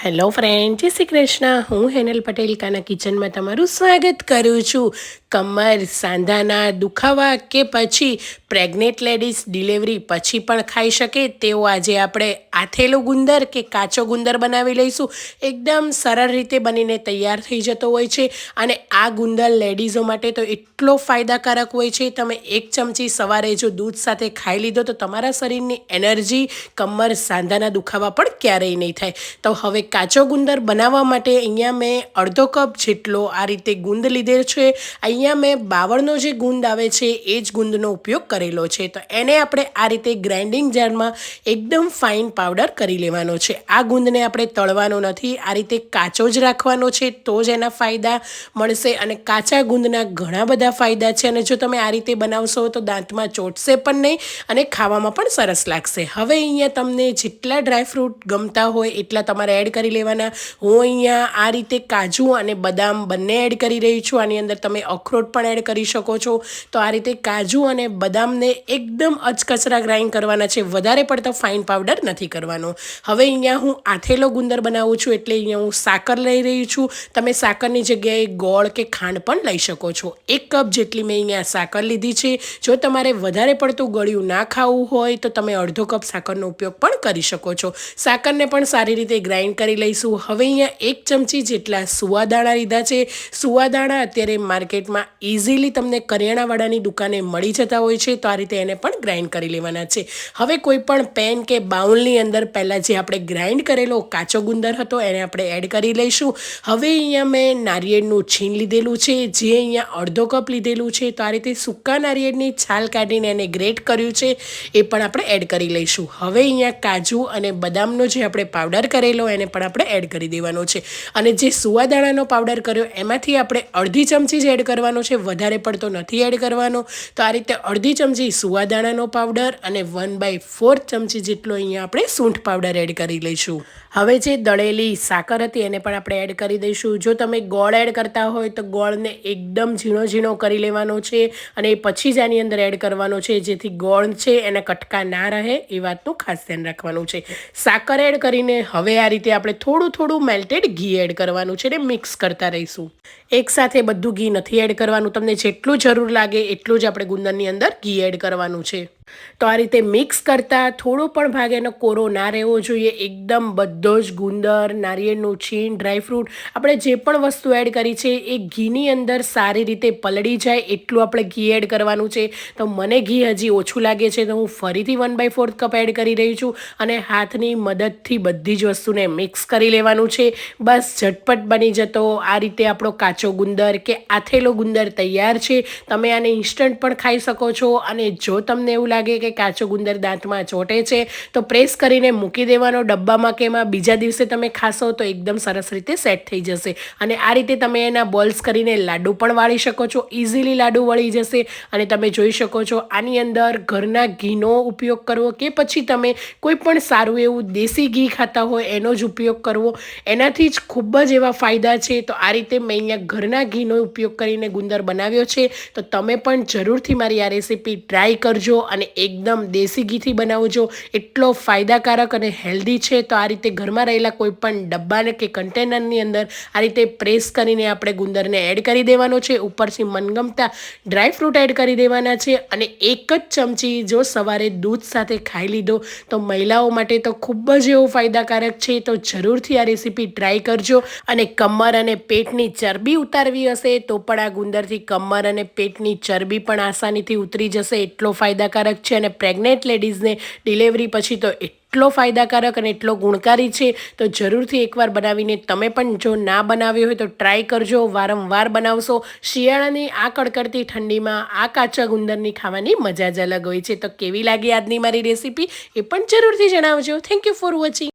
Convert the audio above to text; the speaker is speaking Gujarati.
હેલો ફ્રેન્ડ, જય શ્રી કૃષ્ણ. હું હેનલ પટેલ કાના કિચનમાં તમારું સ્વાગત કરું છું. કમર સાંધાના દુખાવા કે પછી પ્રેગ્નેન્ટ લેડીઝ ડિલિવરી પછી પણ ખાઈ શકે તેવો આજે આપણે આથેલો ગુંદર કે કાચો ગુંદર બનાવી લઈશું. એકદમ સરળ રીતે બનીને તૈયાર થઈ જતો હોય છે અને આ ગુંદર લેડીઝો માટે તો એટલો ફાયદાકારક હોય છે. તમે એક ચમચી સવારે જો દૂધ સાથે ખાઈ લીધો તો તમારા શરીરની એનર્જી, કમર સાંધાના દુખાવા પણ ક્યારેય નહીં થાય. તો હવે કાચો ગુંદર બનાવવા માટે અહીંયા મેં અડધો કપ જેટલો આ રીતે ગુંદ લીધેલ છે. અહીંયા મેં બાવળનો જે ગુંદ આવે છે એ જ ગુંદનો ઉપયોગ કરેલો છે. તો એને આપણે આ રીતે ગ્રાઇન્ડિંગ જારમાં એકદમ ફાઇન પાવડર કરી લેવાનો છે. આ ગુંદને આપણે તળવાનો નથી, આ રીતે કાચો જ રાખવાનો છે તો જ એના ફાયદા મળશે. અને કાચા ગુંદના ઘણા બધા ફાયદા છે અને જો તમે આ રીતે બનાવશો તો દાંતમાં ચોટશે પણ નહીં અને ખાવામાં પણ સરસ લાગશે. હવે અહીંયા તમને જેટલા ડ્રાયફ્રૂટ ગમતા હોય એટલા તમારે એડ કરી લેવાના. હું અહીંયા આ રીતે કાજુ અને બદામ બંને એડ કરી રહી છું. આની અંદર તમે અખરોટ પણ એડ કરી શકો છો. તો આ રીતે કાજુ અને બદામને એકદમ અચકચરા ગ્રાઇન્ડ કરવાના છે, વધારે પડતો ફાઇન પાવડર નથી કરવાનો. હવે અહીંયા હું આથેલો ગુંદર બનાવું છું એટલે અહીંયા હું સાકર લઈ રહી છું. તમે સાકરની જગ્યાએ ગોળ કે ખાંડ પણ લઈ શકો છો. 1 કપ જેટલી મેં અહીંયા સાકર લીધી છે. જો તમારે વધારે પડતું ગળ્યું ના ખાવું હોય તો તમે અડધો કપ સાકરનો ઉપયોગ પણ કરી શકો છો. સાકરને પણ સારી રીતે ગ્રાઇન્ડ કરી લઈશું. હવે અહીંયા 1 ચમચી જેટલા સુવાદાણા લીધા છે. સુવાદાણા અત્યારે માર્કેટમાં ઇઝીલી તમને કરિયાણાવાળાની દુકાને મળી જતા હોય છે, તો આ રીતે એને પણ ગ્રાઇન્ડ કરી લેવાના છે. હવે કોઈ પણ પેન કે બાઉલની અંદર પહેલાં જે આપણે ગ્રાઇન્ડ કરેલો કાચો ગુંદર હતો એને આપણે એડ કરી લઈશું. હવે અહીંયા મેં નારિયેળનું છીણ લીધેલું છે, જે અહીંયા અડધો કપ લીધેલું છે. તો આ રીતે સૂકા નારિયેળની છાલ કાઢીને એને ગ્રેટ કર્યું છે, એ પણ આપણે એડ કરી લઈશું. હવે અહીંયા કાજુ અને બદામનો જે આપણે પાવડર કરેલો એને પણ આપણે એડ કરી દેવાનો છે. અને જે સુવાદાણાનો પાવડર કર્યો એમાંથી આપણે અડધી ચમચી જ એડ કરવાનો છે, વધારે પડતો નથી એડ કરવાનો. તો આ રીતે અડધી ચમચી સુવાદાણાનો પાવડર અને 1/4 ચમચી જેટલો અહીંયા આપણે સૂંઠ પાવડર એડ કરી લઈશું. હવે જે દળેલી સાકર હતી એને પણ આપણે એડ કરી દઈશું. જો તમે ગોળ એડ કરતા હોય તો ગોળને એકદમ ઝીણો ઝીણો કરી લેવાનો છે અને પછી જ આની અંદર એડ કરવાનો છે, જેથી ગોળ છે એના કટકા ના રહે એ વાતનું ખાસ ધ્યાન રાખવાનું છે. સાકર એડ કરીને હવે આ રીતે આપણે થોડું મેલ્ટેડ ઘી એડ કરવાનું છે અને મિક્સ કરતા રહીશું. એકસાથે બધું ઘી નથી એડ કરવાનું, તમને જેટલું જરૂર લાગે એટલું જ આપણે ગુંદરની અંદર ઘી એડ કરવાનું છે. તો આ રીતે મિક્સ કરતાં થોડો પણ ભાગ એનો કોરો ના રહેવો જોઈએ. એકદમ બધો જ ગુંદર, નારિયેળનું છીણ, ડ્રાયફ્રૂટ આપણે જે પણ વસ્તુ એડ કરી છે એ ઘીની અંદર સારી રીતે પલળી જાય એટલું આપણે ઘી એડ કરવાનું છે. તો મને ઘી હજી ઓછું લાગે છે તો હું ફરીથી 1/4 કપ એડ કરી રહી છું અને હાથની મદદથી બધી જ વસ્તુને મિક્સ કરી લેવાનું છે. બસ ઝટપટ બની જતો આ રીતે આપણો કાચો ગુંદર કે આથેલો ગુંદર તૈયાર છે. તમે આને ઇન્સ્ટન્ટ પણ ખાઈ શકો છો અને જો તમને એવું લાગે કે કાચો ગુંદર દાંતમાં ચોટે છે તો પ્રેસ કરીને મૂકી દેવાનો ડબ્બામાં કે એમાં. બીજા દિવસે તમે ખાશો તો એકદમ સરસ રીતે સેટ થઈ જશે. અને આ રીતે તમે એના બોલ્સ કરીને લાડુ પણ વાળી શકો છો. ઇઝીલી લાડુ વળી જશે અને તમે જોઈ શકો છો આની અંદર ઘરના ઘીનો ઉપયોગ કરવો કે પછી તમે કોઈ પણ સારું એવું દેશી ઘી ખાતા હોય એનો જ ઉપયોગ કરવો, એનાથી જ ખૂબ જ એવા ફાયદા છે. તો આ રીતે મેં અહીંયા ઘરના ઘીનો ઉપયોગ કરીને ગુંદર બનાવ્યો છે. તો તમે પણ જરૂરથી મારી આ રેસીપી ટ્રાય કરજો અને એકદમ દેશી ઘીથી બનાવજો. એટલો ફાયદાકારક અને હેલ્ધી છે. તો આ રીતે ઘરમાં રહેલા કોઈ પણ ડબ્બાને કે કન્ટેનરની અંદર આ રીતે પ્રેસ કરીને આપણે ગુંદરને એડ કરી દેવાનો છે. ઉપરથી મનગમતા ડ્રાયફ્રૂટ એડ કરી દેવાના છે અને 1 જ ચમચી જો સવારે દૂધ સાથે ખાઈ લીધો તો મહિલાઓ માટે તો ખૂબ જ એવો ફાયદાકારક છે. તો જરૂરથી આ રેસીપી ટ્રાય કરજો. અને કમર અને પેટની ચરબી ઉતારવી હશે તો પણ આ ગુંદરથી કમર અને પેટની ચરબી પણ આસાનીથી ઉતરી જશે. એટલો ફાયદાકારક છે અને પ્રેગ્નેન્ટ લેડીઝને ડિલિવરી પછી તો એટલો ફાયદાકારક અને એટલો ગુણકારી છે. તો જરૂરથી એકવાર બનાવીને તમે પણ જો ના બનાવ્યો હોય તો ટ્રાય કરજો. વારંવાર બનાવશો. શિયાળાની આ કડકડતી ઠંડીમાં આ કાચા ગુંદરની ખાવાની મજા જ અલગ હોય છે. તો કેવી લાગી આજની મારી રેસીપી એ પણ જરૂરથી જણાવજો. Thank you for watching.